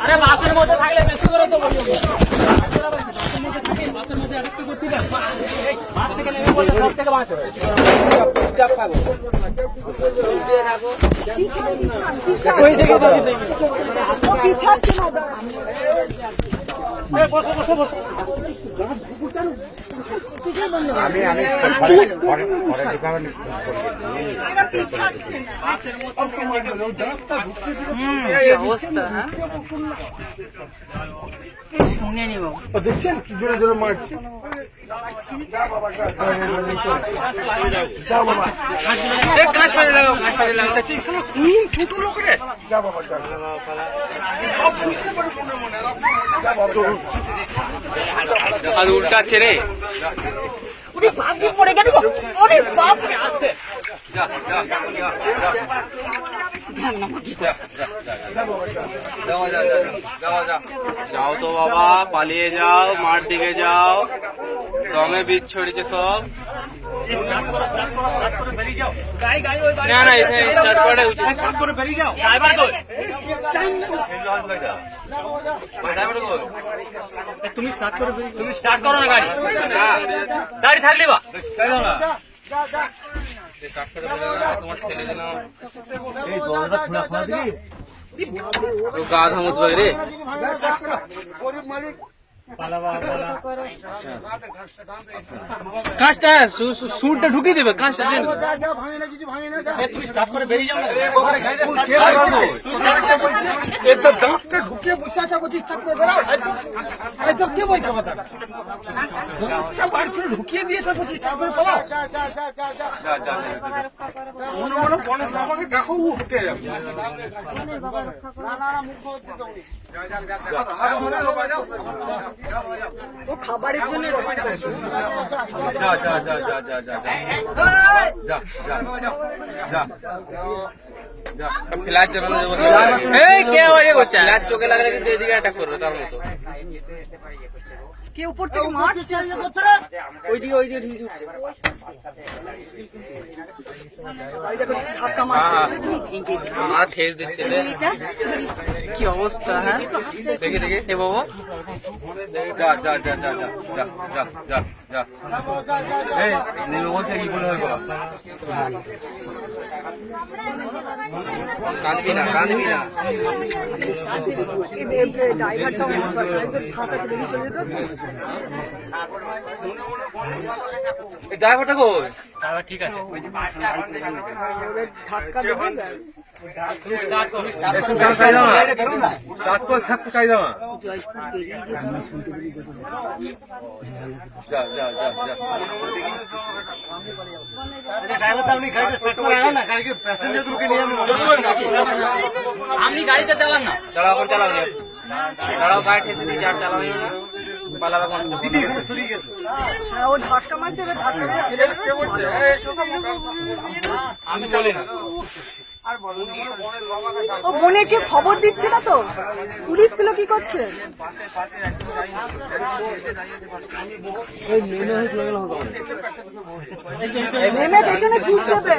আরে বাসের মধ্যে থাকলে বেশি করে তো বলি বাসের মধ্যে আরেকটু করতে পারে বাস থেকে নেমে বলে বাস থেকে বাঁচো চাপ খাবো ওই থেকে বাকি দেই ও পিছাচ্ছে না এই বসো বসো বসো আমি পরে দেখাবেন এটা পিছাচ্ছে না এই অবস্থা হ্যাঁ শুনে নি বাবা দেখছেন কি জোরে জোরে মারছে ছোট লোক রে যা বাবা সব বুঝতে পারে মনে মনে আর উল্টাচ্ছে রে ওরে বাপ দিয়ে পড়ে গেল ওরে বাপ রে আসতে যা যা যাও তো বাবা পালিয়ে যাও মাঠ দিকে যাও দমে বীজ ছড়িয়েছে সব না না এখানে স্টার্ট করে উচিত স্টার্ট করে বেরিয়ে যাও ড্রাইভার কই তুমি স্টার্ট করে তুমি স্টার্ট করো না গাড়ি গাড়ি থাকলে বা চাইও না স্টার্ট করে তোমার ছেলে যেন এই দরজা খোলা খোলা দিবি তো গা ধমত ভাই রে গরিব মালিক কাঁচটা সুরটা ঢুকিয়ে দেবে কাঁচটা ভাঙে না কিছু ভাঙে না তুমি স্টার্ট করে বেরিয়ে যাও এটা দাঁতটা ঢুকিয়ে বসে আছে বলছি স্টার্ট করে বেরাও তো কে বলছে কথা দাঁতটা বার করে ঢুকিয়ে দিয়েছে বলছি স্টার্ট করে পালাও মনে মনে বনে বাবাকে দেখো ও উঠে যাবে না মুখ ও খাবারের জন্য ফ্ল্যাট জন্য ফ্ল্যাট চোখে লাগলে কিন্তু এদিকে অ্যাটাক করবে তার মতো কে উপর থেকে মারছে ওইদিকে ঢিল উঠছে ধাক্কা মারছে আমার ঠেস দিচ্ছে রে কি অবস্থা হ্যাঁ দেখি দেখি এ বাবা যা যা যা যা যা যা যা যা যা এই নীলবন্ধে কি বলে হইব কাঁদবি না কাঁদবি না ড্রাইভারটাও ফাঁকা ছিল চলে যেত ড্রাইভারটা কই ঠিক আছে ধাক্কা দেবো তুমি স্টার্ট করো স্টার্ট কর ছাপ চাই দাও জয়পুর বেরিয়ে যেত যা যা যা যা ড্রাইভার তো আপনি গাড়িটা স্টার্ট করে আনো না গাড়িকে প্যাসেঞ্জারগুলোকে নিয়ে আমি মজা করব আপনি গাড়িতে চালান না দাঁড়াও এখন চালাও না দাঁড়াও গাড়ি ঠেসে দিয়ে যার চালাও না পালাবে কোন দিদি এখানে সরিয়ে গেছে ও ধাক্কা মারছে আমি চলি না ও বোনে কে খবর দিচ্ছে না তো পুলিশ গুলো কি করছে নেমে পেছনে ছুট দেবে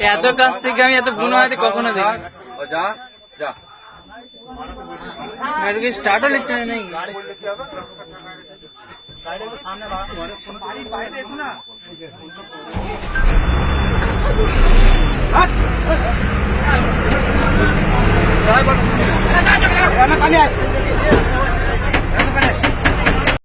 এত কাছ থেকে আমি এত বুনো হয়তো কখনো দেখি যা যা मेरे को स्टार्टर लिखते हैं नहीं सामने